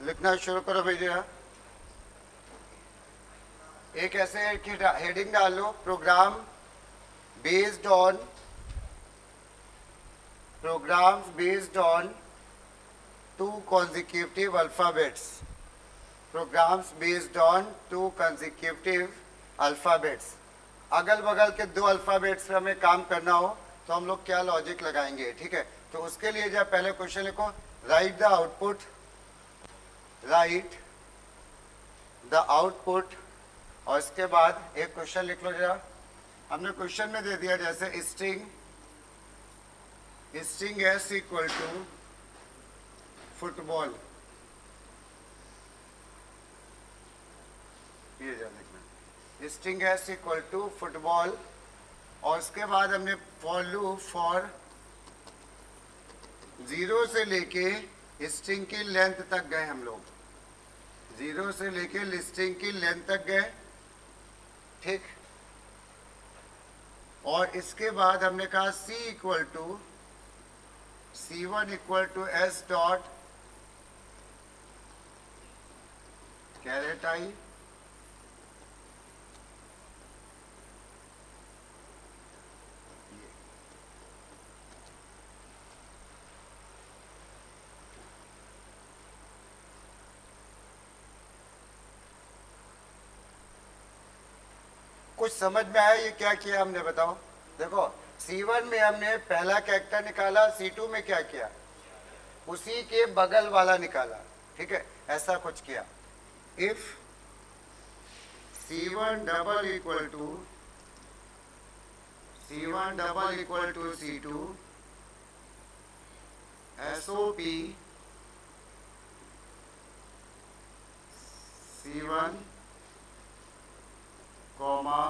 लिखना शुरू करो भैया। एक ऐसे हेडिंग डाल लो, programs based on two consecutive alphabets. Programs based on two consecutive alphabets. अगल बगल के दो अल्फाबेट्स पे हमें काम करना हो तो हम लोग क्या लॉजिक लगाएंगे, ठीक है। तो उसके लिए जब पहले क्वेश्चन लिखो, राइट द आउटपुट और इसके बाद एक क्वेश्चन लिख लो जरा। हमने क्वेश्चन में दे दिया जैसे string S equal to football, ये जान लिखना, string S equal to football. और उसके बाद हमने फॉर लूप फॉर 0 से लेके स्ट्रिंग की लेंथ तक गए हम लोग, 0 से लेके स्ट्रिंग की लेंथ तक गए, ठीक। और इसके बाद हमने कहा C1 equal to S dot caret I, कुछ समझ में आया ये क्या किया हमने, बताओ। देखो C1 में हमने पहला कैरेक्टर निकाला, C2 में क्या किया, उसी के बगल वाला निकाला, ठीक है, ऐसा कुछ किया। If C1 double equal to C2 SOP C1 comma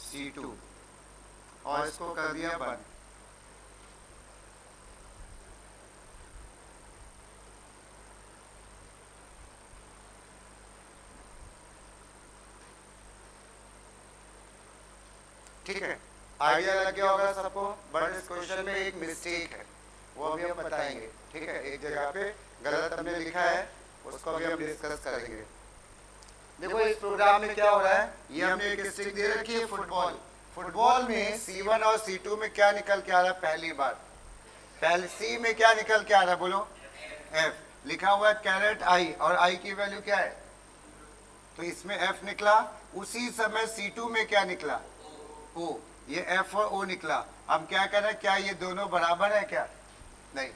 C2 और इसको कर दिया बंद। ठीक है, आइडिया लग गया होगा सबको। बट इस क्वेश्चन में एक मिस्टेक है, वो अभी हम बताएंगे, ठीक है। एक जगह पे गलत हमने लिखा है, उसको अभी हम डिस्कस करेंगे। देखो इस प्रोग्राम में क्या हो रहा है, ये हमने एक स्ट्रिंग दे रखी है फुटबॉल में C1 और C2 में क्या निकल के आ रहा है, पहली बार पहले C में क्या निकल के आ रहा है, बोलो F, लिखा हुआ है कैरेट आई और आई की वैल्यू क्या है, तो इसमें F निकला। उसी समय C2 में क्या निकला, O, ये F और O निकला। हम क्या कर रहे हैं, क्या ये दोनों बराबर है क्या, नहीं,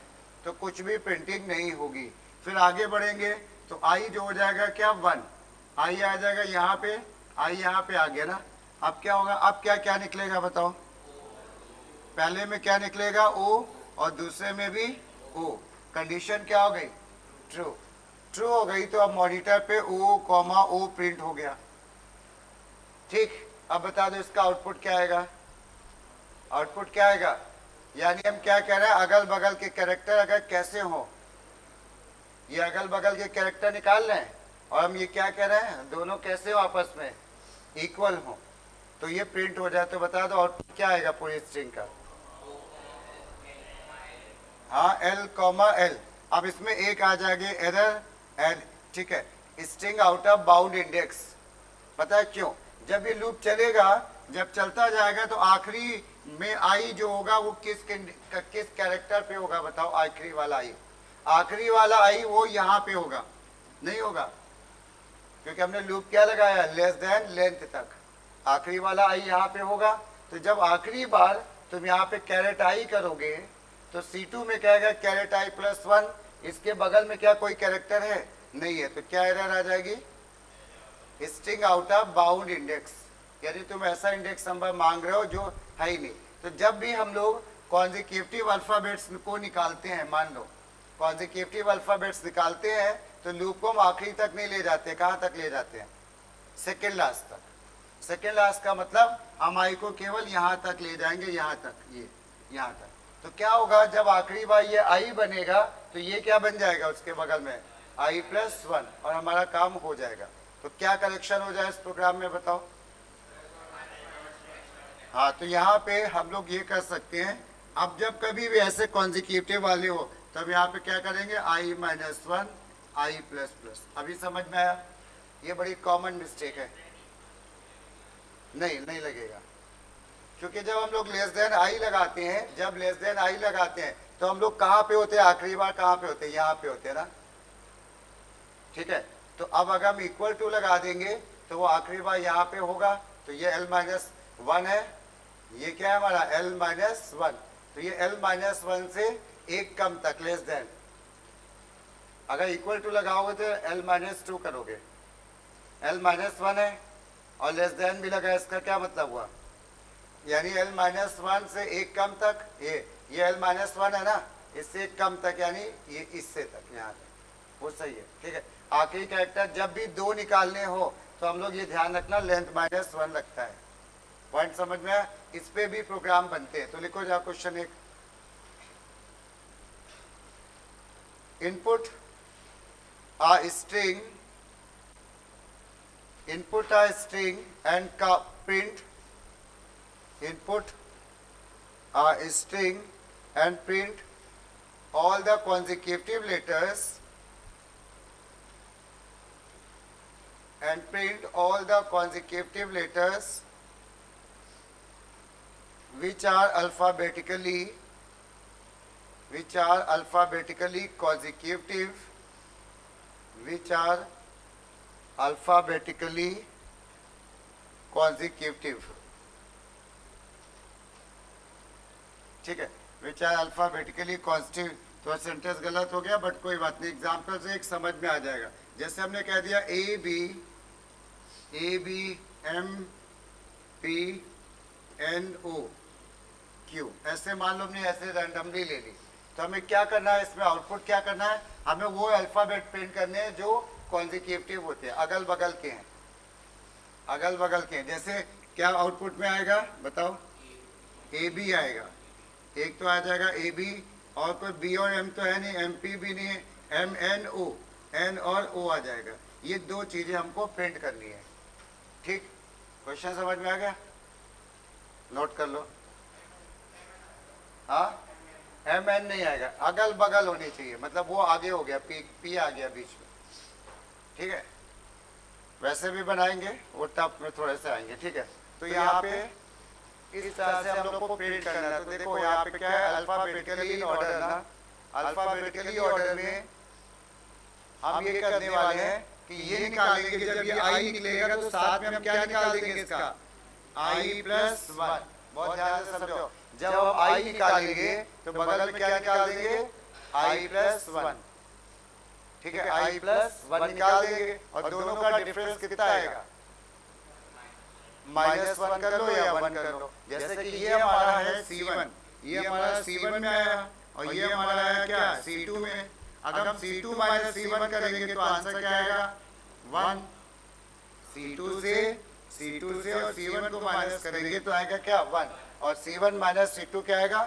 तो कुछ भी प्रिंटिंग नहीं होगी। फिर आगे बढ़ेंगे तो I जो हो जाएगा क्या 1, आई आ जाएगा यहाँ पे, आई यहाँ पे आ गया ना। अब क्या होगा, अब क्या क्या निकलेगा बताओ, पहले में क्या निकलेगा O और दूसरे में भी O। कंडीशन क्या हो गई, ट्रू हो गई, तो अब मॉनिटर पे O, प्रिंट हो गया, ठीक। अब बता दो इसका आउटपुट क्या आएगा, आउटपुट क्या आएगा, यानी हम क्या कह रहे हैं, अगल बगल के कैरेक्टर अगर कैसे हो, ये अगल बगल के कैरेक्टर निकाल रहे हैं और हम ये क्या कह रहे हैं, दोनों कैसे हो, आपस में इक्वल हो, तो ये प्रिंट हो जाए। तो बता दो आउटपुट क्या आएगा पूरी स्ट्रिंग का, हाँ L, अब इसमें एक आ जाएगी एरर एड, ठीक है, string out of bound index. पता है क्यों, जब ये लूप चलेगा, जब चलता जाएगा तो आखिरी में आई जो होगा वो किस कैरेक्टर पे होगा, बताओ, आखिरी वाला आई वो यहाँ पे होगा, नहीं होगा, क्योंकि हमने लूप क्या लगाया, लेस देन लेंथ तक, आखिरी वाला आई यहाँ पे होगा। तो जब आखिरी बार तुम यहाँ पे कैरेट आई करोगे तो C2 में क्या आएगा, कैरेट आई प्लस 1, इसके बगल में क्या कोई कैरेक्टर है, नहीं है, तो क्या एरर आ जाएगी, string out of bound index, यानी तुम ऐसा इंडेक्स नंबर मांग रहे हो जो है ही नहीं। तो जब भी हम लोग कॉन्जिक्यूटिव अल्फाबेट्स को निकालते हैं, मान लो कॉन्जिक्यूटिव अल्फाबेट्स निकालते हैं, तो लूप को हम आखिरी तक नहीं ले जाते, कहाँ तक ले जाते हैं, सेकेंड लास्ट तक। सेकेंड लास्ट का मतलब हम आई को केवल यहाँ तक ले जाएंगे, यहाँ तक, ये यहाँ तक। तो क्या होगा, जब आखिरी बार ये आई बनेगा तो ये क्या बन जाएगा, उसके बगल में आई प्लस 1 और हमारा काम हो जाएगा। तो क्या करेक्शन हो जाए इस प्रोग्राम में, बताओ। हाँ, तो यहाँ पे हम लोग ये कर सकते हैं, अब जब कभी भी ऐसे कॉन्जिक्यूटिव वाले हो तब यहाँ पे क्या करेंगे, I-1, आई प्लस प्लस। अभी समझ में आया? ये बड़ी कॉमन मिस्टेक है। नहीं नहीं लगेगा, क्योंकि जब हम लोग लेस देन आई लगाते हैं, जब लेस देन आई लगाते हैं तो हम लोग कहाँ पे होते हैं? आखिरी बार कहाँ पे होते हैं? यहाँ पे होते हैं ना, ठीक है। तो अब अगर हम इक्वल टू लगा देंगे तो वो आखिरी बार यहाँ पे होगा, तो ये l माइनस वन है, ये क्या है हमारा l माइनस वन। तो ये l माइनस वन से एक कम तक लेस देन। अगर इक्वल टू लगाओगे तो l माइनस टू करोगे, l माइनस वन है और लेस देन भी लगा, इसका क्या मतलब हुआ? यानी l माइनस वन से एक कम तक, ये l माइनस वन है ना, इससे एक कम तक, यानी ये इससे तक यहाँ तक, वो सही है, ठीक है। आखिरी कैरेक्टर जब भी दो निकालने हो तो हम लोग ये ध्यान रखना लेंथ माइनस वन लगता है। पॉइंट समझ में आया? इस पे भी प्रोग्राम बनते हैं। तो लिखो जाओ क्वेश्चन एक, input a string, input a string and print, input a string and print all the consecutive letters and print all the consecutive letters which are alphabetically consecutive, which are alphabetically consecutive, ठीक है, which are alphabetically consecutive। तो sentence गलत हो गया, but कोई बात नहीं, example से एक समझ में आ जाएगा। जैसे हमने कह दिया A B M P N O Q, ऐसे मान लो हमने ऐसे रैंडमली ले ली, तो हमें क्या करना है? इसमें आउटपुट क्या करना है? हमें वो अल्फाबेट प्रिंट करने हैं जो कॉन्जिक्यूटिव होते हैं, अगल बगल के हैं, अगल बगल के हैं। जैसे क्या आउटपुट में आएगा बताओ? ए बी आएगा, एक तो आ जाएगा ए बी, और कोई बी और एम तो है नहीं, एम पी भी नहीं है, एम एन ओ, एन और ओ आ जाएगा। ये दो चीजें हमको प्रिंट करनी है, ठीक। क्वेश्चन समझ में आ गया? नोट कर लो। हाँ, एम एन नहीं आएगा, अगल बगल होनी चाहिए, मतलब वो आगे हो गया, पी पी आ गया बीच में, ठीक है। वैसे भी बनाएंगे, वो टप में थोड़े से आएंगे, ठीक है। तो यहाँ पे इस तरह से हम लोग को प्रिंट करना है। तो देखो यहाँ पे क्या है? अल्फाबेटिकली ऑर्डर ना, अल्फाबेटिकली ऑर्डर में हम ये करने वाले हैं कि ये निकालेंगे, जब ये आई निकलेगा तो साथ में हम क्या निकाल देंगे? इसका आई प्लस वन। बहुत ध्यान से समझो, जब हम आई निकालेंगे तो बगल में क्या निकाल देंगे? आई प्लस वन, ठीक है, आई प्लस वन निकाल देंगे। और दोनों का डिफरेंस कितना आएगा? माइनस वन कर लो या वन कर लो। जैसे कि ये हमारा है C1, ये हमारा C1 में आया, और ये हमारा आया क्या? C2 में। अगर हम C2 माइनस C1 करेंगे तो आंसर क्या आएगा? 1। C2 से और C1 को माइनस करेंगे तो आएगा क्या? 1। और C1 माइनस C2 क्या आएगा?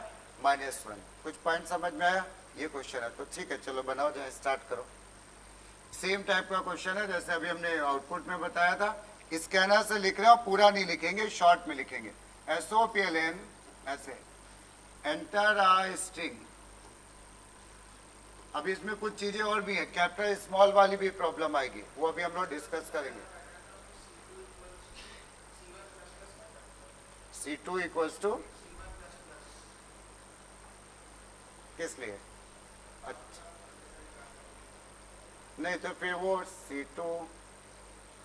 -1। कुछ पॉइंट समझ में आया? ये क्वेश्चन है, तो ठीक है, चलो बनाओ, जाए स्टार्ट करो। सेम टाइप का क्वेश्चन है जैसे अभी हमने आउटपुट में बताया था। स्कैनर से लिख रहे हो, पूरा नहीं लिखेंगे, शॉर्ट में लिखेंगे। SOPLN ऐसे, एंटर अ स्ट्रिंग। अब इसमें कुछ चीजें और भी है, कैपिटल स्मॉल वाली भी प्रॉब्लम आएगी, वो अभी हम लोग डिस्कस करेंगे। C2 इक्वल्स टू किस लिए? अच्छा, नहीं तो फिर वो C2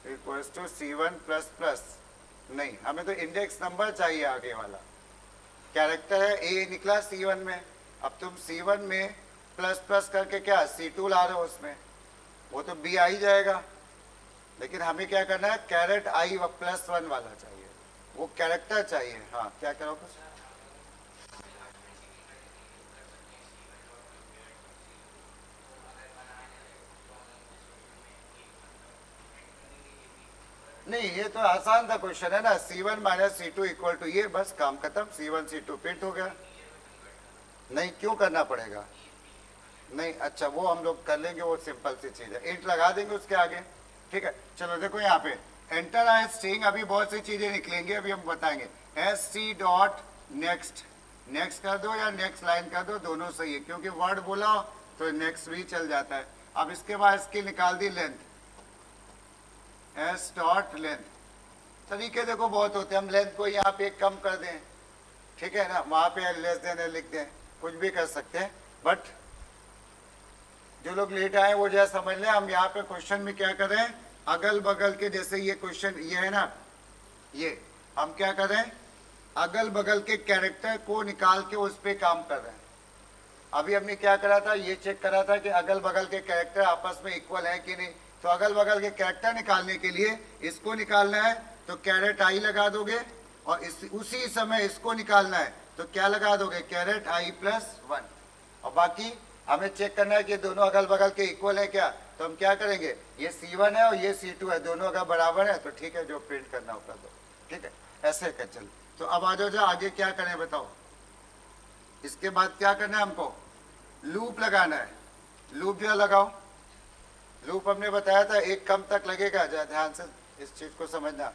equals to C1 plus plus, नहीं, हमें तो इंडेक्स नंबर चाहिए आगे वाला। कैरेक्टर है A निकला C1 में, अब तुम C1 में प्लस प्लस करके क्या C2 ला रहे हो उसमें, वो तो B आ ही जाएगा। लेकिन हमें क्या करना है? कैरेट आई प्लस वन वाला चाहिए, वो कैरेक्टर चाहिए। हाँ, क्या करो कुछ? नहीं, ये तो आसान था क्वेश्चन है ना, C1 minus C2 equal to, ये बस काम खत्म, C1 C2 प्रिंट हो गया। नहीं, क्यों करना पड़ेगा? नहीं, अच्छा, वो हम लोग कर लेंगे, वो सिंपल सी चीज है, इंट लगा देंगे उसके आगे, ठीक है। चलो देखो यहाँ पे एंटर आए स्ट्रिंग, अभी बहुत सी चीजें निकलेंगी, अभी हम बताएंगे। SC डॉट नेक्स्ट, नेक्स्ट कर दो या नेक्स्ट लाइन कर दो, दोनों सही है, क्योंकि वर्ड बोला तो नेक्स्ट भी चल जाता है। अब इसके बाद इसकी निकाल the length, S dot length. तरीके देखो बहुत होते हैं, हम लेंथ को यहाँ पे कम कर दें, ठीक है ना, वहां पे लेस देन लिख दें, कुछ भी कर सकते हैं। बट जो लोग लेट आए वो जैसा समझ लें, हम यहाँ पे क्वेश्चन में क्या कर रहे हैं, अगल बगल के, जैसे ये क्वेश्चन ये है ना, ये हम क्या कर रहे हैं, अगल बगल के कैरेक्टर को निकाल के उस पर काम कर रहे हैं। अभी हमने क्या करा था, ये चेक करा था कि अगल बगल के कैरेक्टर आपस में इक्वल है कि नहीं। तो अगल बगल के कैरेक्टर निकालने के लिए इसको निकालना है तो कैरेट आई लगा दोगे, और उसी समय इसको निकालना है तो क्या लगा दोगे, कैरेट आई प्लस 1। और बाकी हमें चेक करना है कि दोनों अगल बगल के इक्वल है क्या, तो हम क्या करेंगे, ये C1 है और ये C2 है, दोनों अगर बराबर है तो ठीक है, जो प्रिंट करना हो कर दो, ठीक है, ऐसे कर चल। तो अब आ जाओ, आगे क्या करें बताओ। इसके बाद क्या करना है, हमको लूप लगाना है। लूप जो लगाओ, लूप हमने बताया था एक कम तक लगेगा, जरा ध्यान से इस चीज को समझना।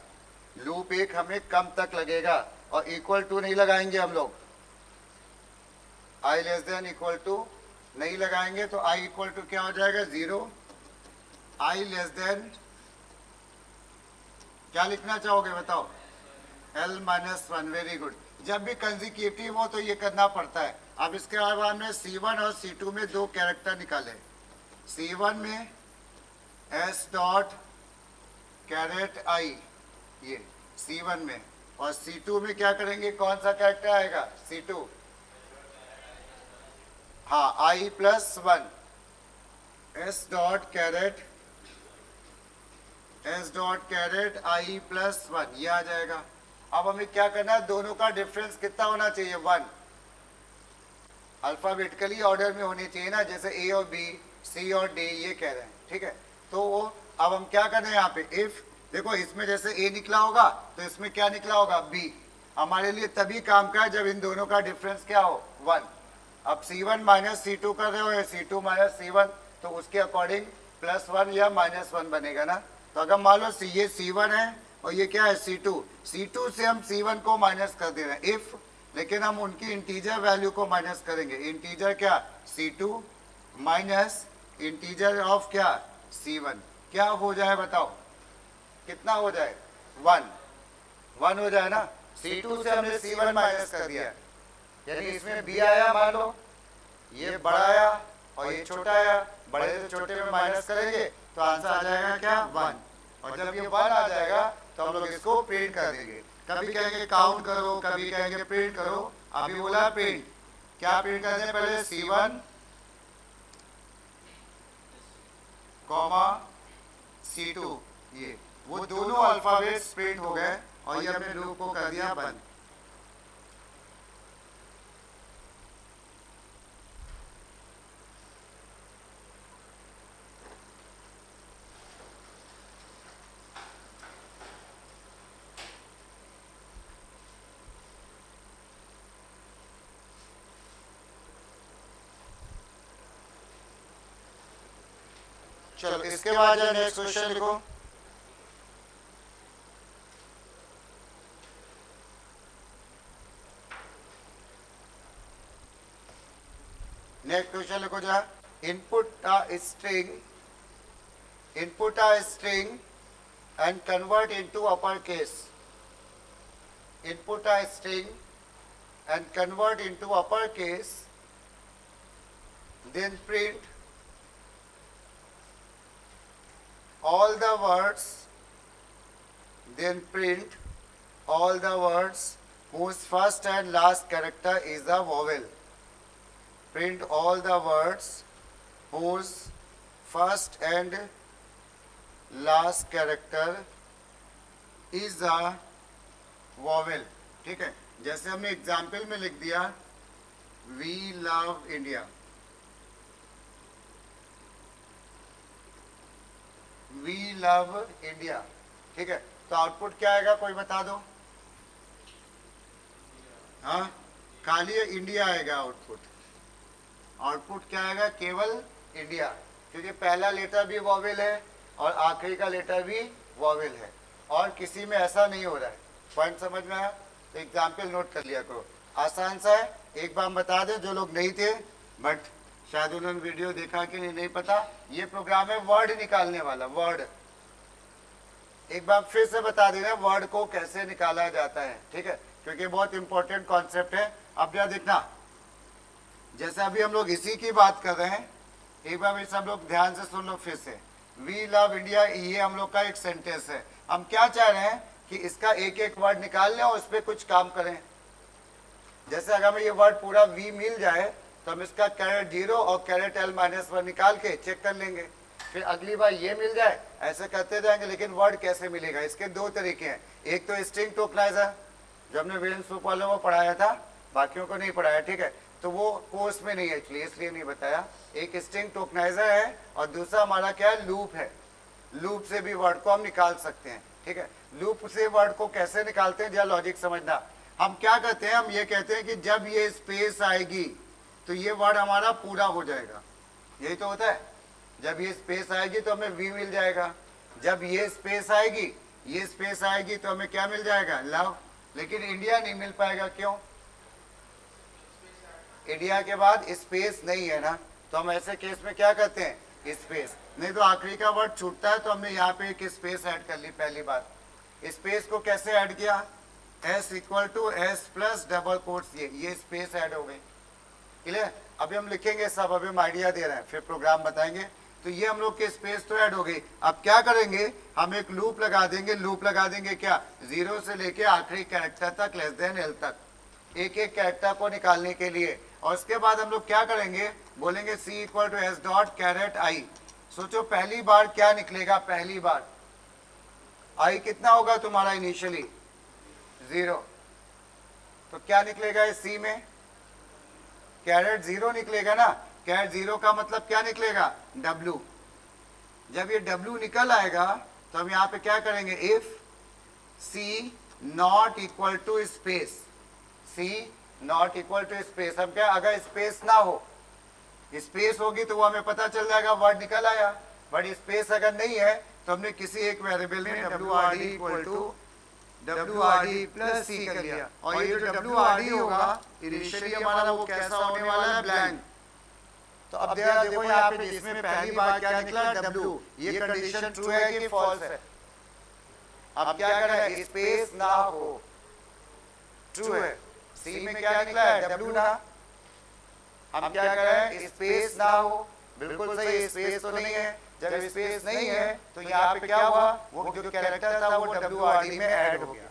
लूप एक हमें कम तक लगेगा और इक्वल टू नहीं लगाएंगे हम लोग, आई लेस देन इक्वल टू नहीं लगाएंगे, तो आई इक्वल टू क्या हो जाएगा, 0। आई लेस देन क्या लिखना चाहोगे बताओ, L-1। Very good. जब भी कंसेक्यूटिव हो तो ये करना पड़ता है। अब इसके बाद हमने C1 और C2 में दो कैरेक्टर निकाले। C1 में S डॉट कैरेट आई, ये C1 में, और C2 में क्या करेंगे, कौन सा कैरेक्टर आएगा, C2, हाँ, आई प्लस 1, एस डॉट कैरेट आई प्लस 1, ये आ जाएगा। अब हमें क्या करना है, दोनों का डिफरेंस कितना होना चाहिए, 1। अल्फाबेटिकली ऑर्डर में होनी चाहिए ना, जैसे ए और बी, सी और डी, ये कह रहे हैं, ठीक है। तो अब हम क्या कर रहे हैं यहाँ पे, इफ देखो इसमें जैसे ए निकला होगा तो इसमें क्या निकला होगा, बी। हमारे लिए तभी काम का है जब इन दोनों का डिफरेंस क्या हो, 1। अब C1 माइनस C2 कर रहे हो या C2 माइनस C1, तो उसके अकॉर्डिंग +1 या -1 बनेगा ना। तो अगर मान लो ये C1 है और ये क्या है, C2 से हम C1 को माइनस कर दे रहे हैं इफ, लेकिन हम उनकी इंटीजर वैल्यू को माइनस करेंगे। इंटीजर क्या, C2 माइनस इंटीजर ऑफ क्या, C1, क्या हो जाए बताओ, कितना हो जाए, 1 हो जाए ना। C2 से हमने C1 माइनस कर दिया, यानी इसमें b आया, मान लो ये बड़ा आया और ये छोटा आया, बड़े से छोटे में माइनस करेंगे तो आंसर आ जाएगा क्या, 1। और जब ये 1 आ जाएगा तो हम लोग इसको प्रिंट कर देंगे। कभी कहेंगे काउंट करो, कभी कहेंगे प्रिंट करो। अभी बोला प्रिंट, क्या प्रिंट करते हैं, पहले C1 कॉमा C2, ये वो दोनों अल्फाबेट्स प्रिंट हो गए और ये हमने लूप को कर दिया बंद। चलो इसके बाद जो नेक्स्ट क्वेश्चन लिखो। नेक्स्ट क्वेश्चन लिखो जा, input a string and convert into uppercase. Input a string and convert into uppercase, then print all the words whose first and last character is a vowel. Print all the words whose first and last character is a vowel. ठीक है, जैसे हमने example में लिख दिया we love India, we love India, ठीक है। तो आउटपुट क्या आएगा, कोई बता दो, हाँ, खाली इंडिया आएगा आउटपुट। आउटपुट क्या आएगा, केवल इंडिया, क्योंकि पहला लेटर भी वॉवेल है और आखिरी का लेटर भी वॉवेल है, और किसी में ऐसा नहीं हो रहा है। पॉइंट समझ में आया, तो एग्जाम्पल नोट कर लिया करो, आसान सा है। एक बार बता दे जो लोग नहीं थे, बट शायद उन्होंने वीडियो देखा कि नहीं पता। ये प्रोग्राम है वर्ड निकालने वाला, वर्ड। एक बार फिर से बता दे रहे हैं वर्ड को कैसे निकाला जाता है, ठीक है, क्योंकि बहुत इंपॉर्टेंट कॉन्सेप्ट है। अब क्या देखना, जैसे अभी हम लोग इसी की बात कर रहे हैं, एक बार मेरे सब लोग ध्यान से सुन लो फिर से। वी लव इंडिया, ये हम लोग का एक सेंटेंस है। हम क्या चाह रहे हैं कि इसका एक एक वर्ड निकाल लें और उस पर कुछ काम करें। जैसे अगर हमें ये वर्ड पूरा वी मिल जाए तो हम इसका कैरेट 0 और कैरेट L-1 निकाल के चेक कर लेंगे। फिर अगली बार ये मिल जाए, ऐसे करते जाएंगे। लेकिन वर्ड कैसे मिलेगा, इसके दो तरीके हैं। एक तो स्ट्रिंग टोकनाइजर, जो हमने वीरेंद्र सूप वालों को पढ़ाया था, बाकियों को नहीं पढ़ाया, ठीक है, तो वो कोर्स में नहीं है इसलिए नहीं बताया। एक स्ट्रिंग टोकनाइजर है और दूसरा हमारा क्या है, लूप है। लूप से भी वर्ड को हम निकाल सकते हैं, ठीक है। लूप से वर्ड को कैसे निकालते हैं, जरा लॉजिक समझना। हम क्या कहते हैं, हम ये कहते हैं कि जब ये स्पेस आएगी तो ये वर्ड हमारा पूरा हो जाएगा। यही तो होता है, जब ये स्पेस आएगी तो हमें वी मिल जाएगा। जब ये स्पेस आएगी, ये स्पेस आएगी तो हमें क्या मिल जाएगा, लव। लेकिन इंडिया नहीं मिल पाएगा, क्यों? इंडिया के बाद स्पेस नहीं है ना, तो हम ऐसे केस में क्या करते हैं, स्पेस। नहीं तो आखिरी का वर्ड छूटता है तो हमने यहाँ पे एक स्पेस ऐड कर ली। पहली बात, स्पेस को कैसे ऐड किया, S equal to S plus double quotes, ये स्पेस ऐड हो गई। क्लियर? अभी हम लिखेंगे सब, अभी हम आइडिया दे रहे हैं, फिर प्रोग्राम बताएंगे। तो ये हम लोग के स्पेस तो ऐड हो गई। अब क्या करेंगे, हम एक लूप लगा देंगे। लूप लगा देंगे क्या, 0 से लेके आखिरी कैरेक्टर तक, लेस देन L तक, एक एक कैरेक्टर को निकालने के लिए। और उसके बाद हम लोग क्या करेंगे, बोलेंगे C equal to S dot char at I। सोचो पहली बार क्या निकलेगा, पहली बार I कितना होगा तुम्हारा इनिशियली, 0। तो क्या निकलेगा इस C में, कैरेट 0 निकलेगा ना। कैरेट 0 का मतलब क्या निकलेगा, W। जब ये W निकल आएगा तो हम यहाँ पे क्या करेंगे, if C not equal to space, C not equal to space. हम क्या, अगर स्पेस ना हो, स्पेस होगी तो वो हमें पता चल जाएगा वर्ड निकल आया। बट स्पेस अगर नहीं है तो हमने किसी एक वेरिएबल में WRD equal to WRD plus C कर लिया। और ये जो WRD होगा इनिशियली हमारा वो कैसा होने वाला है, ब्लैंक। तो अब देखो यहाँ पे इसमें पहली बार क्या निकला, W। ये कंडीशन ट्रू है कि फॉल्स है। अब क्या करें, स्पेस ना हो, ट्रू है। C में क्या निकला है, W ना। हम क्या करें, स्पेस ना हो, बिल्कुल सही, स्पेस तो नहीं है। जब स्पेस नहीं है तो यहाँ पे क्या हुआ, वो जो कैरेक्टर था वो WRD में ऐड हो गया,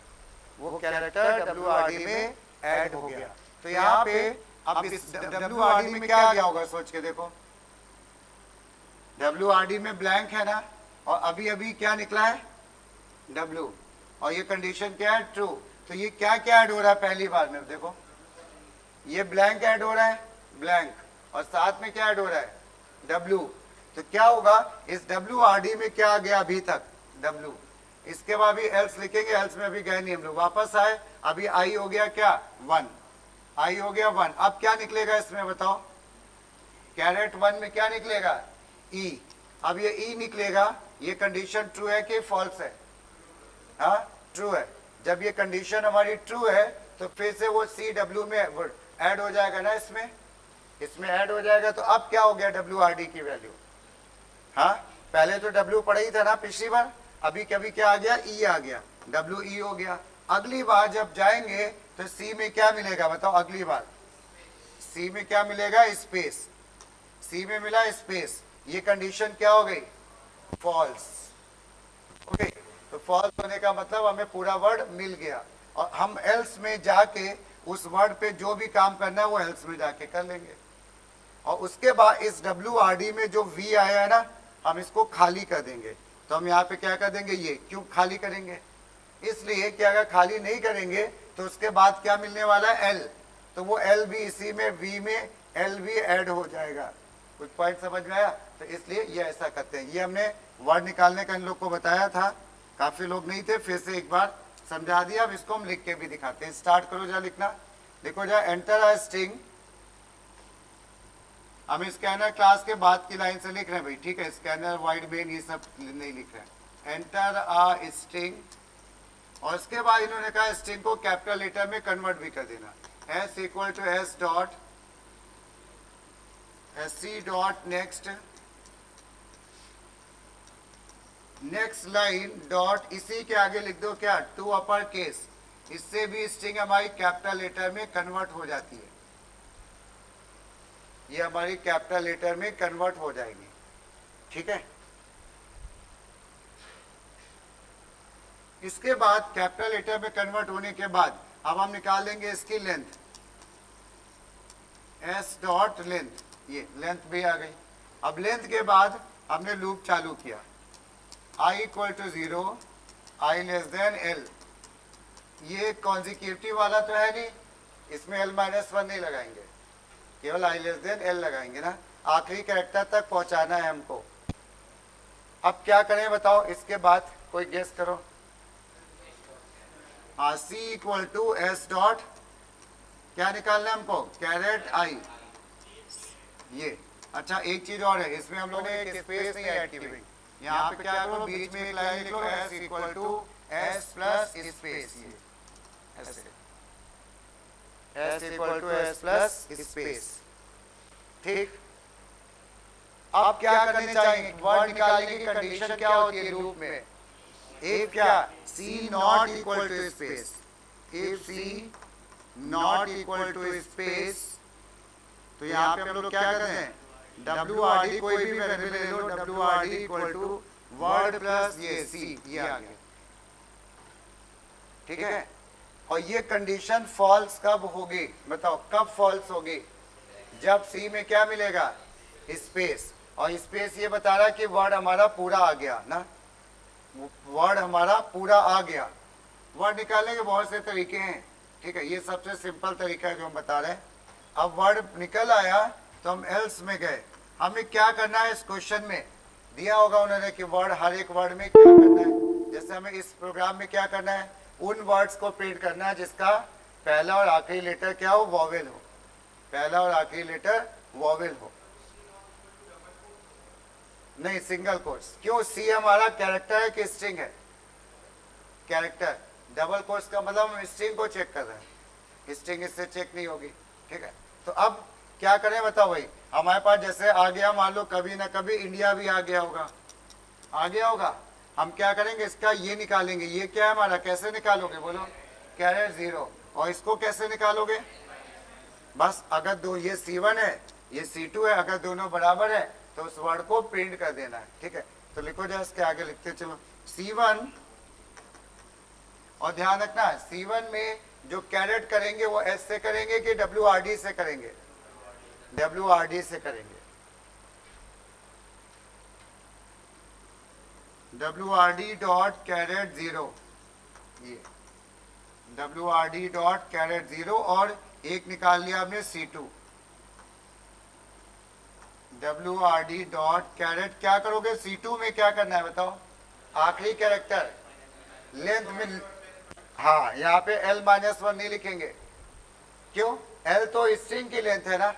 वो कैरेक्टर WRD में ऐड हो गया। तो यहाँ पे अब इस WRD में क्या आ गया होगा, सोच के देखो। WRD में ब्लैंक है ना, और अभी अभी क्या निकला है, W, और ये कंडीशन क्या है, ट्रू। तो ये क्या क्या ऐड हो रहा है पहली बार में, देखो ये ब्लैंक ऐड हो रहा है, ब्लैंक, और साथ में क्या ऐड हो रहा है, W। तो क्या होगा, इस WRD में क्या आ गया अभी तक, W। इसके बाद भी एल्स लिखेंगे, एल्स में भी गए नहीं हम लोग, वापस आए। अभी I हो गया क्या, 1, I हो गया 1। अब क्या निकलेगा इसमें बताओ, कैरेट 1 में क्या निकलेगा, E। अब ये E निकलेगा, ये कंडीशन ट्रू है कि फॉल्स है, हाँ ट्रू है। जब ये कंडीशन हमारी ट्रू है तो फिर से वो CW में ऐड हो जाएगा ना, इसमें ऐड हो जाएगा। तो अब क्या हो गया WRD की वैल्यू, हाँ पहले तो W पड़ा ही था ना पिछली बार, अभी कभी क्या आ गया, E आ गया, WE हो गया। अगली बार जब जाएंगे तो C में क्या मिलेगा बताओ, अगली बार C में क्या मिलेगा, स्पेस। C में मिला स्पेस, ये कंडीशन क्या हो गई, फॉल्स। ओके, तो फॉल्स होने का मतलब हमें पूरा वर्ड मिल गया, और हम एल्स में जाके उस वर्ड पे जो भी काम करना है वो एल्स में जाके कर लेंगे। और उसके बाद इस WRD में जो V आया है ना, हम इसको खाली कर देंगे। तो हम यहाँ पे क्या कर देंगे, ये क्यों खाली करेंगे, इसलिए कि अगर खाली नहीं करेंगे तो उसके बाद क्या मिलने वाला है, L। तो वो L भी इसी में V में L भी ऐड हो जाएगा। कुछ पॉइंट समझ में आया? तो इसलिए ये ऐसा करते हैं। ये हमने वर्ड निकालने का इन लोग को बताया था, काफी लोग नहीं थे, फिर से एक बार समझा दिया। अब इसको हम लिख के भी दिखाते हैं। स्टार्ट करो जा लिखना, देखो जा, एंटर अ स्ट्रिंग। हम स्कैनर क्लास के बाद की लाइन से लिख रहे हैं भाई, ठीक है, स्कैनर वाइड मेन ये सब नहीं लिख रहे हैं। एंटर अ स्ट्रिंग, और इसके बाद इन्होंने कहा स्ट्रिंग को कैपिटल लेटर में कन्वर्ट भी कर देना। S equal to S dot SC dot next, next line dot, इसी के आगे लिख दो क्या, टू अपर केस। इससे भी स्ट्रिंग हमारी कैपिटल लेटर में कन्वर्ट हो जाती है, ये हमारी कैपिटल लेटर में कन्वर्ट हो जाएगी, ठीक है। इसके बाद कैपिटल लेटर में कन्वर्ट होने के बाद अब हम निकाल लेंगे इसकी लेंथ, एस डॉट लेंथ, ये लेंथ भी आ गई। अब लेंथ के बाद हमने लूप चालू किया, i equal to 0, i less than l। ये कॉन्जिक्यूटिव वाला तो है नहीं, इसमें l माइनस 1 नहीं लगाएंगे, केवल i लेस देन l लगाएंगे ना, आखिरी कैरेक्टर तक पहुंचाना है हमको। अब क्या करें बताओ, इसके बाद कोई गेस करो। c equal to S dot, क्या निकालना है हमको, कैरेट i, ये। अच्छा एक चीज और है, इसमें हम लोगों ने एक स्पेस नहीं ऐड की हुई, यहाँ पे क्या करो, बीच में एक लाइन लिख लो, s equal to s plus space, ये ऐसे, s equal to s plus space, ठीक। अब क्या करने चाहेंगे, वर्ड निकालने की कंडीशन क्या होती है लूप में, इफ क्या, c not equal to space, if c not equal to space, तो यहाँ पे हम लोग क्या करते हैं, WRD कोई भी वेरिएबल ले लो, WRD equal to word plus ये C, ये आ गया, ठीक है। और ये कंडीशन फॉल्स कब होगी बताओ, कब फॉल्स होगी, जब C में क्या मिलेगा, स्पेस, और स्पेस ये बता रहा है कि वर्ड हमारा पूरा आ गया ना, वर्ड हमारा पूरा आ गया। वर्ड निकालने के बहुत से तरीके हैं, ठीक है, ये सबसे सिंपल तरीका है जो हम बता रहे हैं। अब वर्ड निकल आया तो हम एल्स में गए, हमें क्या करना है, इस क्वेश्चन में दिया होगा उन्होंने कि वर्ड, हर एक वर्ड में क्या करना है। जैसे हमें इस प्रोग्राम में क्या करना है, उन वर्ड्स को प्रिंट करना है जिसका पहला और आखिरी लेटर क्या हो, वॉवेल हो, पहला और आखिरी लेटर वॉवेल हो, नहीं सिंगल कोट्स। क्यों, सी हमारा कैरेक्टर है कि स्ट्रिंग है, कैरेक्टर। डबल कोट्स का मतलब हम स्ट्रिंग को चेक कर रहे हैं, स्ट्रिंग इससे चेक नहीं होगी, ठीक है। तो अब क्या करें बताओ भाई, हमारे पास जैसे आ गया, मान लो कभी ना कभी इंडिया भी आ गया होगा, आ गया होगा, हम क्या करेंगे, इसका ये निकालेंगे, ये क्या है हमारा, कैसे निकालोगे बोलो, कैरेट 0, और इसको कैसे निकालोगे, बस अगर दो, ये C1 है ये C2 है, अगर दोनों बराबर है तो उस वर्ड को प्रिंट कर देना है, ठीक है। तो लिखो जाए, इसके आगे लिखते चलो, C1, और ध्यान रखना C1 में जो कैरेट करेंगे वो S से करेंगे कि WRD से करेंगे, WRD से करेंगे, WRD डॉट कैरेट 0, ये WRD डॉट कैरेट 0, और एक निकाल लिया आपने C2, WRD डॉट कैरेट, क्या करोगे C2 में, क्या करना है बताओ, आखिरी कैरेक्टर लेंथ में, हाँ यहाँ पे L माइनस 1 नहीं लिखेंगे, क्यों, L तो स्ट्रिंग की लेंथ है ना,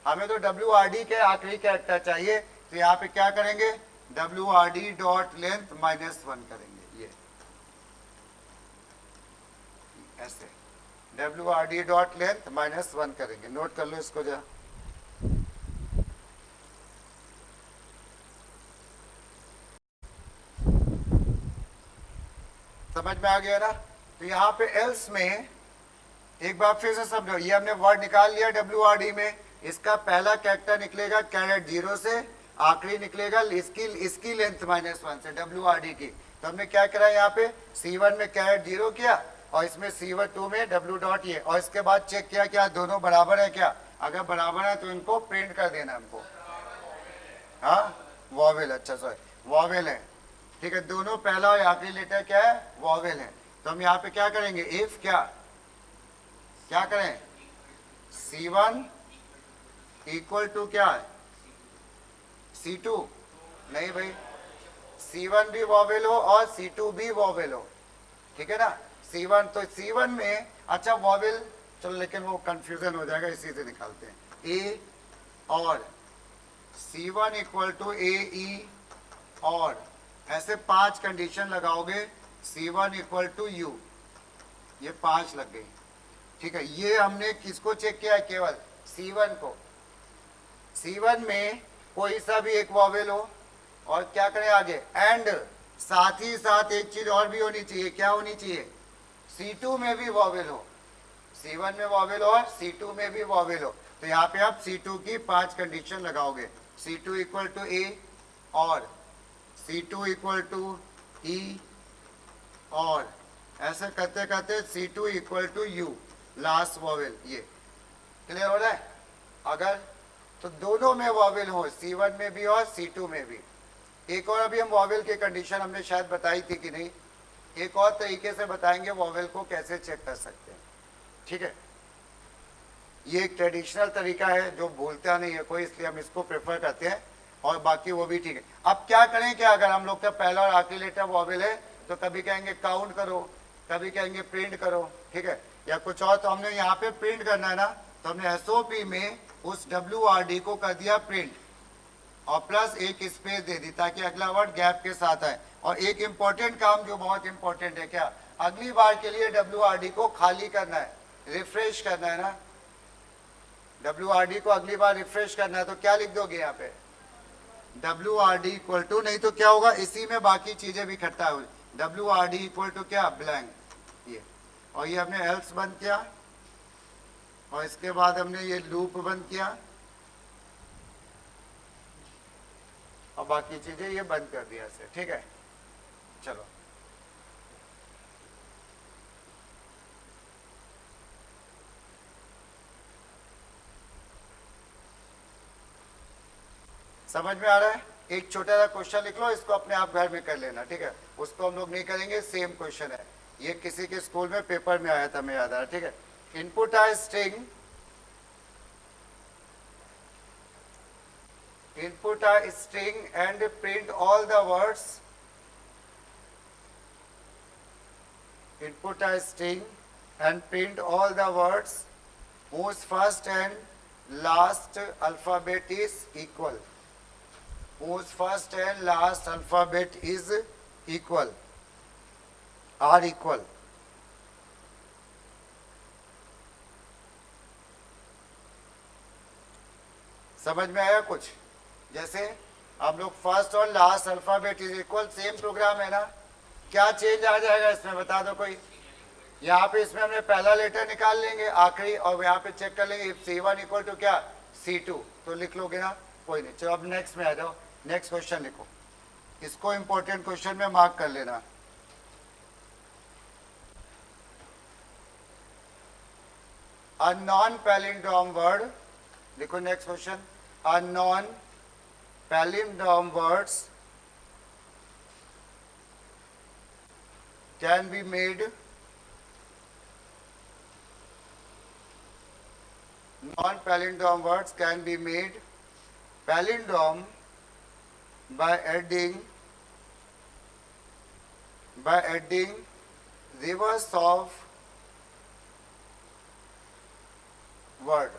हमें तो WRD के आखिरी कैरेक्टर चाहिए, तो यहाँ पे क्या करेंगे, WRD डॉट लेंथ माइनस 1 करेंगे, ये ऐसे WRD डॉट लेंथ माइनस 1 करेंगे, नोट कर लो इसको जरा। समझ में आ गया ना। तो यहाँ पे एल्स में एक बार फिर से समझो, ये हमने वर्ड निकाल लिया WRD में, इसका पहला कैरेक्टर निकलेगा कैरेट 0 से, आखिरी निकलेगा इसकी लेंथ माइनस 1 से, WRD की। तो हमने क्या करा, यहाँ पे C1 में कैरेट 0 किया, और इसमें C2 में W डॉट ये, और इसके बाद चेक किया क्या दोनों बराबर है क्या, अगर बराबर है तो इनको प्रिंट कर देना हमको, हाँ वॉवेल, अच्छा सॉरी वॉवेल है, ठीक है, दोनों पहला और आखिरी लेटर क्या है, वॉवेल है। तो हम यहाँ पे क्या करेंगे, इफ क्या करें, C1 इक्वल टू क्या है, C2, नहीं भाई C1 भी वॉवेल हो और C2 भी वॉवेल हो, ठीक है ना। C1 तो C1 में, अच्छा वॉवेल चलो, लेकिन वो कंफ्यूजन हो जाएगा, इसी से निकालते हैं, A और C1 इक्वल टू AE, और ऐसे 5 कंडीशन लगाओगे, C1 इक्वल टू U, ये 5 लग गई, ठीक है। ये हमने किसको चेक किया है, केवल C1 को, C1 में कोई सा भी एक वॉवेल हो, और क्या करें आगे, एंड साथ ही साथ एक चीज और भी होनी चाहिए, क्या होनी चाहिए, C2 में भी वॉवेल हो, C1 में वॉवेल और C2 में भी वॉवेल हो। तो यहाँ पे आप C2 की 5 कंडीशन लगाओगे, C2 इक्वल टू A और C2 इक्वल टू E, और ऐसे करते करते C2 equal to U, last vowel. ये क्लियर हो रहा है? अगर तो दोनों में वॉवेल हो, C1 में भी और C2 में भी। एक और अभी हम वॉवेल की कंडीशन हमने शायद बताई थी कि नहीं, एक और तरीके से बताएंगे वॉवेल को कैसे चेक कर सकते हैं, ठीक है। ये एक ट्रेडिशनल तरीका है जो बोलता नहीं है कोई, इसलिए हम इसको प्रेफर करते हैं, और बाकी वो भी ठीक है। अब क्या करें, क्या अगर हम लोग का पहला और आखिरी लेटर वॉवेल है तो कभी कहेंगे काउंट करो, कभी कहेंगे प्रिंट करो, ठीक है, या कुछ और। तो हमने यहाँ पे प्रिंट करना है ना, तो हमने एसओपी में उस WRD को कर दिया प्रिंट, और प्लस एक स्पेस दे दी ताकि अगला वर्ड गैप के साथ आए। और एक इंपॉर्टेंट काम जो बहुत इंपॉर्टेंट है, क्या, अगली बार के लिए WRD को खाली करना है, रिफ्रेश करना है ना, WRD को अगली बार रिफ्रेश करना है। तो क्या लिख दोगे यहाँ पे, WRD इक्वल टू, नहीं तो क्या होगा, इसी में बाकी चीजें भी इकट्ठा हो, WRD इक्वल टू क्या, ब्लैंक, ये, और ये हमने एल्स बंद किया, और इसके बाद हमने ये लूप बंद किया, और बाकी चीजें ये बंद कर दिया इसे, ठीक है। चलो समझ में आ रहा है? एक छोटा सा क्वेश्चन लिख लो, इसको अपने आप घर में कर लेना, ठीक है, उसको हम लोग नहीं करेंगे, सेम क्वेश्चन है, ये किसी के स्कूल में पेपर में आया था, मैं याद आ रहा, ठीक है। Input a string, input a string and print all the words, input a string and print all the words whose first and last alphabet is equal, whose first and last alphabet is equal, are equal। समझ में आया कुछ? जैसे हम लोग first और last alphabet is equal, same programme है ना, क्या चेंज आ जाएगा इसमें बता दो कोई। यहाँ पे इसमें हमने पहला लेटर निकाल लेंगे आखिरी, और यहाँ पे चेक कर लेंगे इफ C1 इक्वल टू क्या, C2, तो लिख लोगे ना, कोई नहीं। चलो अब नेक्स्ट में आ जाओ, नेक्स्ट क्वेश्चन लिखो, इसको इंपॉर्टेंट क्वेश्चन में मार्क कर लेना। अ नॉन पैलिंड्रोम वर्ड, देखो next question, a non palindrome words can be made, non-palindrome words can be made palindrome by adding reverse of word।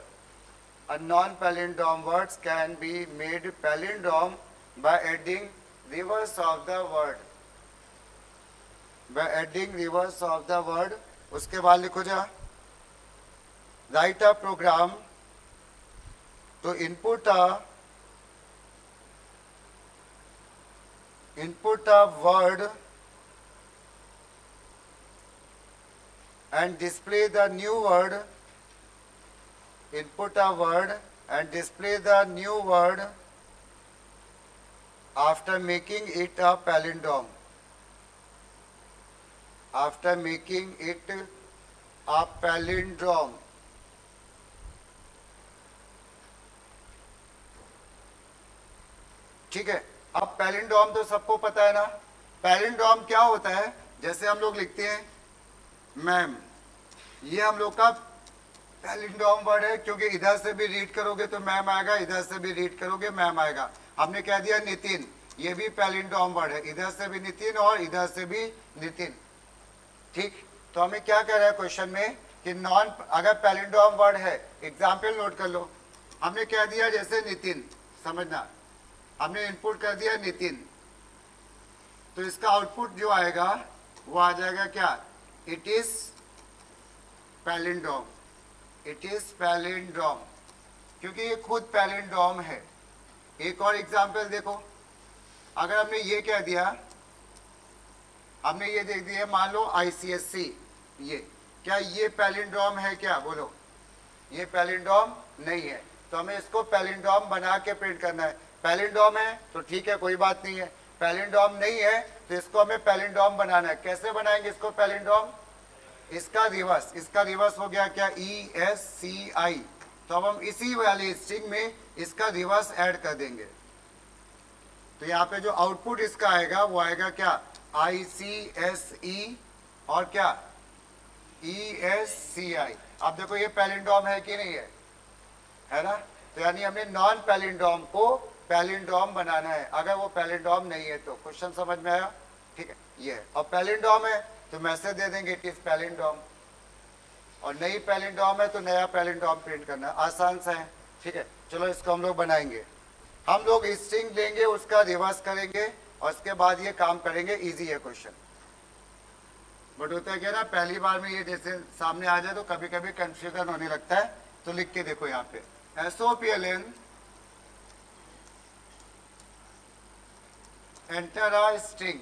A non-palindrome words can be made palindrome by adding reverse of the word, by adding reverse of the word। उसके बाद लिखो जा, write a program to input a word and display the new word, input a word and display the new word after making it a palindrome, after making it a palindrome। ठीक है, अब palindrome तो सबको पता है ना, palindrome क्या होता है, जैसे हम लोग लिखते हैं मैम, ये हम लोग का पैलिंड्रोम वर्ड है, क्योंकि इधर से भी रीड करोगे तो मैम आएगा, इधर से भी रीड करोगे मैम आएगा। हमने कह दिया नितिन, ये भी पैलिंड्रोम वर्ड है, इधर से भी नितिन और इधर से भी नितिन, ठीक। तो हमें क्या कह रहा है क्वेश्चन में कि नॉन, अगर पैलिंड्रोम वर्ड है, एग्जाम्पल नोट कर लो, हमने कह दिया जैसे नितिन, समझना, हमने इनपुट कर दिया नितिन, तो इसका आउटपुट जो आएगा वो आ जाएगा क्या, it is palindrome, it is palindrome. क्योंकि ये खुद पैलिंड्रोम है। एक और एग्जाम्पल देखो, अगर हमने ये कह दिया, हमने ये देख दिया, मान लो ICSC, ये क्या ये पैलिंड्रोम है क्या? बोलो, ये पैलिंड्रोम नहीं है, तो हमें इसको पैलिंड्रोम बना के प्रिंट करना है। पैलिंड्रोम है तो ठीक है, कोई बात नहीं है। पैलिंड्रोम नहीं है तो इसको हमें पैलिंड्रोम बनाना है। कैसे बनाएंगे इसको पैलिंड्रोम? इसका रिवर्स हो गया क्या? ESCI। तो अब हम इसी वाले स्ट्रिंग में इसका रिवर्स ऐड कर देंगे। तो यहाँ पे जो आउटपुट इसका आएगा वो आएगा क्या? ICSE और क्या? ESCI। अब देखो ये पैलिंड्रोम है कि नहीं है ना? तो यानी हमने नॉन पैलिंड्रोम को पैलिंड्रोम बनाना है। अगर वो पैलिंड्रोम नहीं है तो क्वेश्चन समझ में आया? ठीक है, ये है। और पैलिंड्रोम है तो मैसेज दे देंगे इट इज पैलिंड्रोम, और नई पैलिंड्रोम है तो नया पैलिंड्रोम प्रिंट करना, आसान सा है। ठीक है, चलो इसको हम लोग बनाएंगे। हम लोग स्ट्रिंग लेंगे, उसका रिवर्स करेंगे और उसके बाद ये काम करेंगे। इजी है क्वेश्चन, बट होता है क्या ना, पहली बार में ये जैसे सामने आ जाए तो कभी कभी कंफ्यूजन होने लगता है। तो लिख के देखो यहाँ पे SOPLN एंटर अ स्ट्रिंग।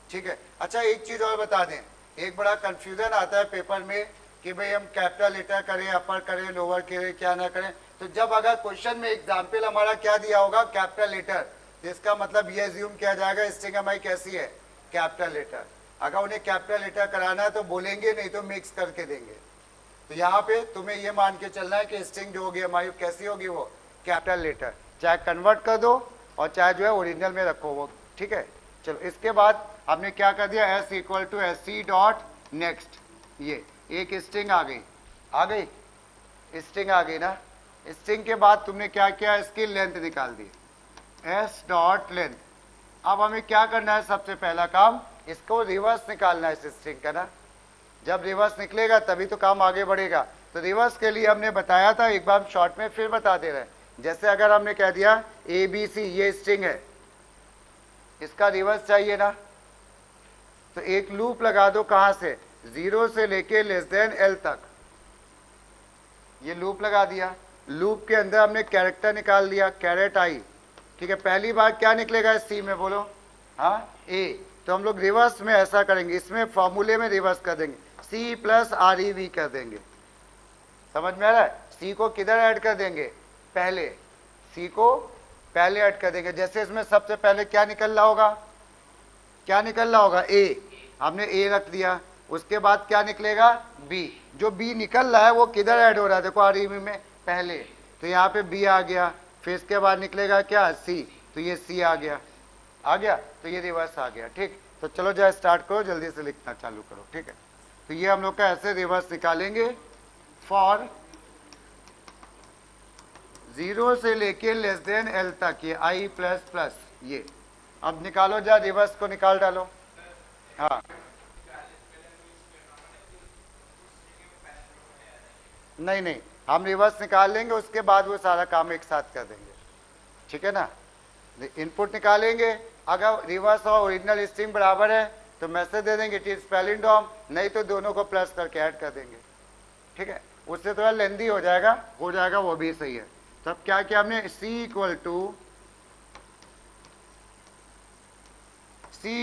ठीक है, अच्छा एक चीज और बता दें, एक बड़ा कंफ्यूजन आता है पेपर में कि भाई हम कैपिटल लेटर करें, अपर करें, लोअर करें, क्या ना करें। तो जब अगर क्वेश्चन में एग्जाम्पल हमारा क्या दिया होगा? कैपिटल लेटर, तो इसका मतलब ये अज्यूम किया जाएगा स्ट्रिंग हमारी कैसी है? Capital letter. अगर उन्हें कैपिटल लेटर कराना है तो बोलेंगे, नहीं तो मिक्स करके देंगे। तो यहाँ पे तुम्हें ये मान के चलना है कि स्ट्रिंग जो होगी हमारी कैसी होगी? वो कैपिटल लेटर, चाहे कन्वर्ट कर दो और चाहे जो है ओरिजिनल में रखो वो। ठीक है, चलो इसके बाद हमने क्या कर दिया? S = SC dot next. ये एक स्ट्रिंग आ गई स्ट्रिंग आ गई ना। स्ट्रिंग के बाद तुमने क्या किया? इसकी लेंथ निकाल दी, S डॉट लेंथ। अब हमें क्या करना है? सबसे पहला काम इसको रिवर्स निकालना है इस स्ट्रिंग का ना। जब रिवर्स निकलेगा तभी तो काम आगे बढ़ेगा। तो रिवर्स के लिए हमने बताया था, एक बार शॉर्ट में फिर बता दे रहे हैं। जैसे अगर हमने कह दिया ABC, ये स्ट्रिंग है, इसका रिवर्स चाहिए ना, तो एक लूप लगा दो। कहां से? 0 से लेके L तक ये लूप लगा दिया। लूप के अंदर हमने कैरेक्टर निकाल दिया, कैरेट I। ठीक है, पहली बार क्या निकलेगा C में? बोलो, हाँ, A। तो हम लोग रिवर्स में ऐसा करेंगे, इसमें फॉर्मूले में रिवर्स कर देंगे, C + REV कर देंगे। समझ में आ रहा है? C को किधर ऐड कर देंगे? पहले। C को पहले ऐड कर देंगे। जैसे इसमें सबसे पहले क्या निकल रहा होगा? A। हमने A रख दिया। उसके बाद क्या निकलेगा? B। जो B निकल रहा है वो किधर ऐड हो रहा है? देखो REV में पहले, तो यहाँ पे B आ गया। फिर इसके बाद निकलेगा क्या? C। तो ये C आ गया तो ये रिवर्स आ गया। ठीक, तो चलो जाए स्टार्ट करो, जल्दी से लिखना चालू करो। ठीक है, तो ये हम लोग का ऐसे रिवर्स निकालेंगे फॉर 0 से लेके L तक, ये I++। ये अब निकालो, जा रिवर्स को निकाल डालो। हाँ, नहीं, हम रिवर्स निकाल लेंगे, उसके बाद वो सारा काम एक साथ कर देंगे। ठीक है ना, इनपुट निकालेंगे। अगर रिवर्स और ओरिजिनल स्ट्रिंग बराबर है तो मैसेज दे देंगे इट इज पैलिंड्रोम, नहीं तो दोनों को प्लस करके ऐड कर देंगे। ठीक है, उससे थोड़ा लेंदी हो जाएगा, वो भी सही है। तब क्या किया हमने? C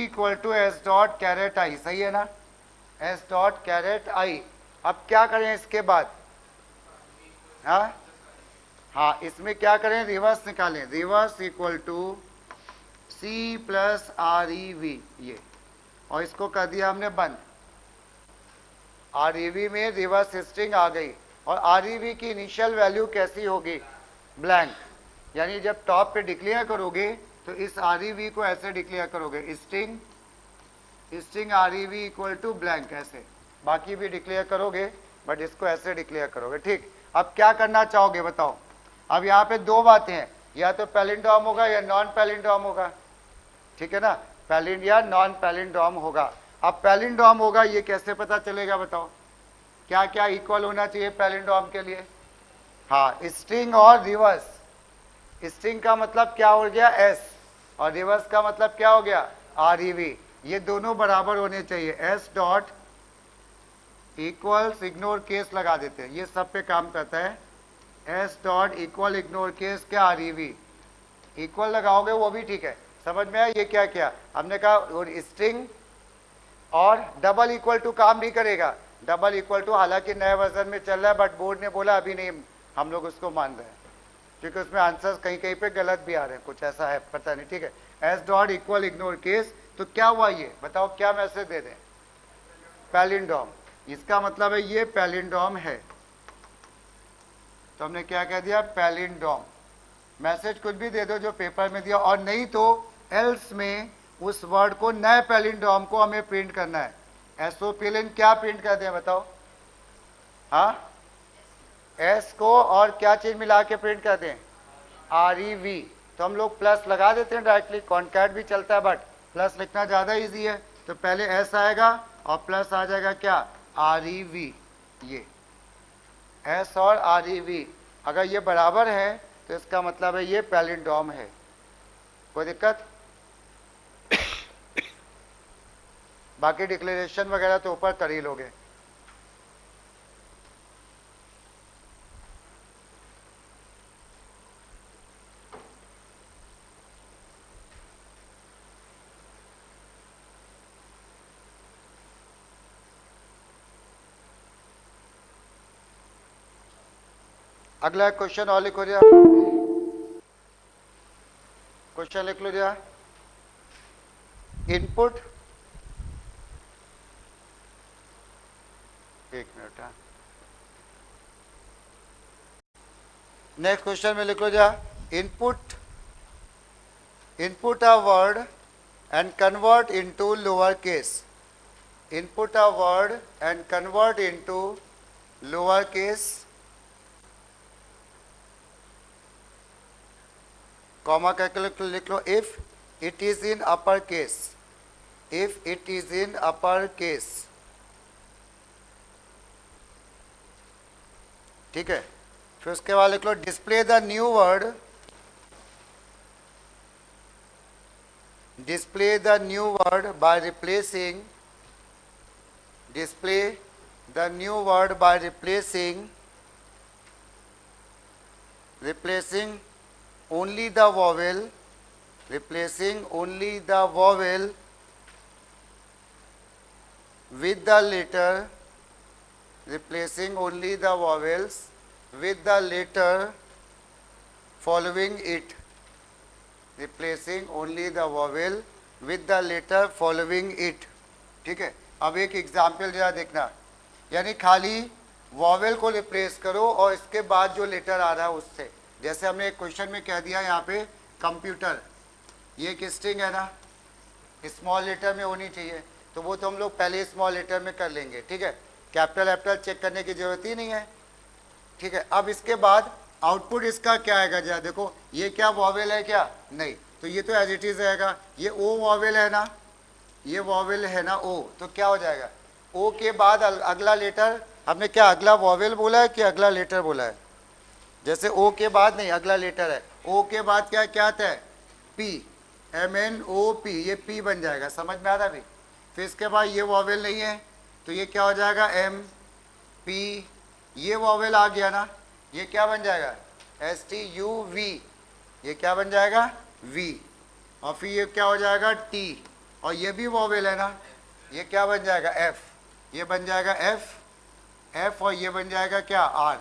= S dot char at I, सही है ना? S dot char at I। अब क्या करें इसके बाद? हाँ, इसमें क्या करें? रिवर्स निकालें। रिवर्स = C + REV, ये, और इसको कर दिया हमने बंद। REV में रिवर्स स्ट्रिंग आ गई। और REV की इनिशियल वैल्यू कैसी होगी? ब्लैंक। यानी जब टॉप पे डिक्लेयर करोगे तो इस REV को ऐसे डिक्लेयर करोगे, स्ट्रिंग REV = ब्लैंक, ऐसे। बाकी भी डिक्लेयर करोगे, बट इसको ऐसे डिक्लेयर करोगे। ठीक, अब क्या करना चाहोगे बताओ? अब यहाँ पे दो बातें हैं, या तो पैलिंड्रोम होगा या नॉन पैलिंड्रोम होगा। ठीक है ना, पैलिंड या नॉन पैलिंड्रोम होगा। अब पैलिंड्रोम होगा ये कैसे पता चलेगा बताओ? क्या क्या इक्वल होना चाहिए पैलिंड्रोम के लिए? हाँ, स्ट्रिंग और रिवर्स। स्ट्रिंग का मतलब क्या हो गया? S, और रिवर्स का मतलब क्या हो गया? REV। ये दोनों बराबर होने चाहिए। S dot equals ignore case लगा देते हैं, ये सब पे काम करता है। S dot equal ignore case क्या आ रही वी, इक्वल लगाओगे वो भी ठीक है। समझ में आया ये क्या किया हमने कहा, और स्ट्रिंग और डबल इक्वल टू काम नहीं करेगा। डबल इक्वल टू हालांकि नए वर्जन में चल रहा है, बट बोर्ड ने बोला अभी नहीं हम लोग उसको मान रहे हैं, क्योंकि उसमें आंसर्स कहीं कहीं पे गलत भी आ रहे हैं, कुछ ऐसा है पता नहीं। ठीक है, S dot equal ignore case, तो क्या हुआ ये बताओ, क्या मैसेज दे दें, पैलिंड्रोम। इसका मतलब है ये पैलिंड्रोम है, तो हमने क्या कह दिया, पैलिंड्रोम। मैसेज कुछ भी दे दो जो पेपर में दिया, और नहीं तो एल्स में उस वर्ड को, नए पैलिंड्रोम को हमें प्रिंट करना है। एसओपीएलएन क्या प्रिंट कर दें बताओ, हाँ एस को और क्या चीज मिला के प्रिंट कर दें, REV। तो हम लोग प्लस लगा देते हैं डायरेक्टली, कॉन्कैट भी चलता है बट प्लस लिखना ज़्यादा इजी है। तो पहले एस आएगा और प्लस आ जाएगा क्या, REV। ये एस और REV अगर ये बराबर है तो इसका मतलब है ये पैलिंड्रोम है। कोई दिक्कत? बाकी डिक्लेरेशन वगैरह तो ऊपर कर ही लोगे। अगला क्वेश्चन और लिखो दिया, क्वेश्चन लिख लो दिया। इनपुट, एक मिनट, नेक्स्ट क्वेश्चन में लिख लो जा, input a word and convert into lower case. Input a word and convert into lower case, comma करके लिख लो, if it is in upper case, if it is in upper case. ठीक है, फिर उसके बाद लिख लो, display the new word, display the new word by replacing, display the new word by replacing, replacing only the vowel, replacing only the vowel with the letter, replacing only the vowels with the letter following it, replacing only the vowel with the letter following it। ठीक है, अब एक example जरा देखना, यानी खाली vowel को replace करो और इसके बाद जो लेटर आ रहा है उससे। जैसे हमने एक क्वेश्चन में कह दिया यहाँ पे कंप्यूटर, ये एक स्ट्रिंग है ना, स्मॉल लेटर में होनी चाहिए, तो वो तो हम लोग पहले स्मॉल लेटर में कर लेंगे। ठीक है, कैपिटल एप्टल चेक करने की जरूरत ही नहीं है। ठीक है, अब इसके बाद आउटपुट इसका क्या आएगा जरा देखो, ये क्या वॉवेल है क्या, नहीं, तो ये तो एज इट इज रहेगा। ये ओ वॉवेल है ना, ये वॉवेल है ना ओ, तो क्या हो जाएगा, ओ के बाद अगला लेटर, हमने क्या अगला वॉवेल बोला है कि अगला लेटर बोला है, जैसे ओ के बाद नहीं अगला लेटर है, ओ के बाद क्या क्या आता है, पी, MNOP, ये पी बन जाएगा। समझ में आ रहा है भाई? फिर इसके बाद ये वॉवेल नहीं है तो ये क्या हो जाएगा, MP, ये वॉवेल आ गया ना, ये क्या बन जाएगा, STUV, ये क्या बन जाएगा, V, और फिर ये क्या हो जाएगा, T, और ये भी वॉवेल है ना, ये क्या बन जाएगा, F, ये बन जाएगा F, और ये बन जाएगा क्या, R,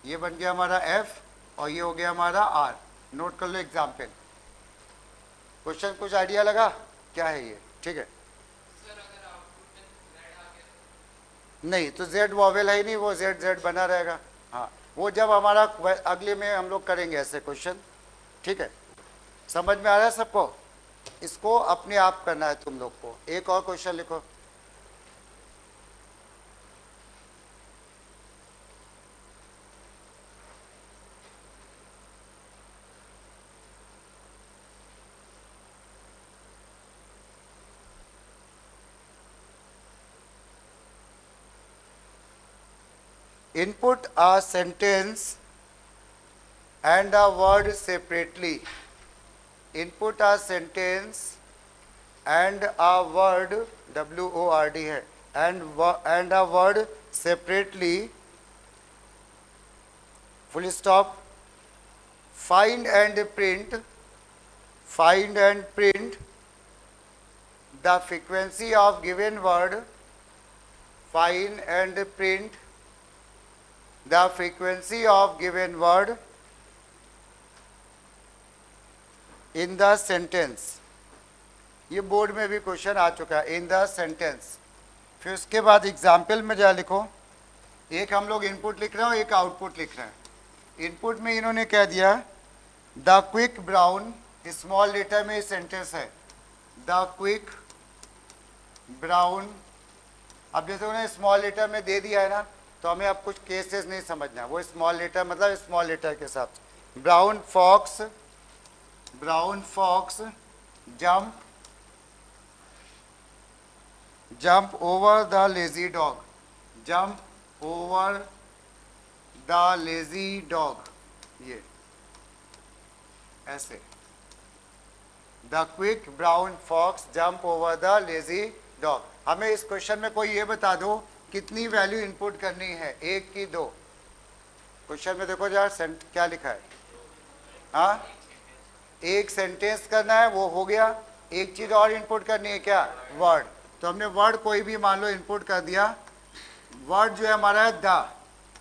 ये बन गया हमारा F, और ये हो गया हमारा R। नोट कर लो एग्जाम्पल। क्वेश्चन कुछ आइडिया लगा क्या है ये? ठीक है, नहीं तो Z वॉवेल है ही नहीं, वो Z बना रहेगा। हाँ, वो जब हमारा अगले में हम लोग करेंगे ऐसे क्वेश्चन। ठीक है, समझ में आ रहा है सबको? इसको अपने आप करना है तुम लोग को। एक और क्वेश्चन लिखो, input a sentence and a word separately, input a sentence and a word, WORD है, and a word separately, full stop, find and print the frequency of given word, find and print the frequency of given word in the sentence। ये board में भी question आ चुका है, in the sentence. फिर उसके बाद example में जा लिखो, एक हम लोग इनपुट लिख रहे हैं और एक आउटपुट लिख रहे हैं। इनपुट में इन्होंने कह दिया the quick brown, small letter में सेंटेंस है द क्विक ब्राउन। अब जैसे उन्हें स्मॉल लेटर में दे दिया है ना, तो हमें अब कुछ केसेस नहीं समझना, वो स्मॉल लेटर मतलब स्मॉल लेटर के साथ। Brown fox jump over the lazy dog, jump over the lazy dog, ये ऐसे। The quick brown fox jump over the lazy dog. हमें इस क्वेश्चन में कोई ये बता दो कितनी वैल्यू इनपुट करनी है, एक की दो। क्वेश्चन में देखो यार क्या लिखा है, हाँ एक सेंटेंस करना है, वो हो गया। एक चीज और इनपुट करनी है, क्या, वर्ड। तो हमने वर्ड कोई भी मान लो इनपुट कर दिया, वर्ड जो है हमारा है द।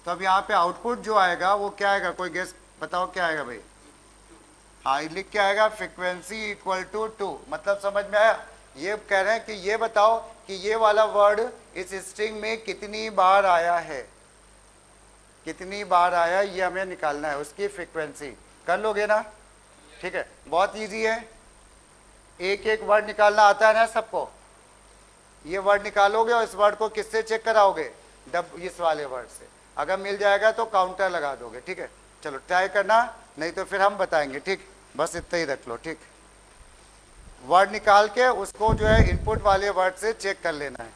तो अब यहाँ पे आउटपुट जो आएगा वो क्या आएगा, कोई गेस बताओ क्या आएगा भाई। हाँ लिख के आएगा फ्रीक्वेंसी इक्वल टू 2। मतलब समझ में आया। ये कह रहे हैं कि ये बताओ कि ये वाला वर्ड इस स्ट्रिंग में कितनी बार आया है, कितनी बार आया, ये हमें निकालना है, उसकी फ्रीक्वेंसी। कर लोगे ना, ठीक है, बहुत इजी है। एक एक वर्ड निकालना आता है ना सबको। ये वर्ड निकालोगे और इस वर्ड को किससे चेक कराओगे, इस वाले वर्ड से। अगर मिल जाएगा तो काउंटर लगा दोगे, ठीक है। चलो ट्राई करना, नहीं तो फिर हम बताएंगे, ठीक। बस इतना ही रख लो, ठीक। वर्ड निकाल के उसको जो है इनपुट वाले वर्ड से चेक कर लेना है।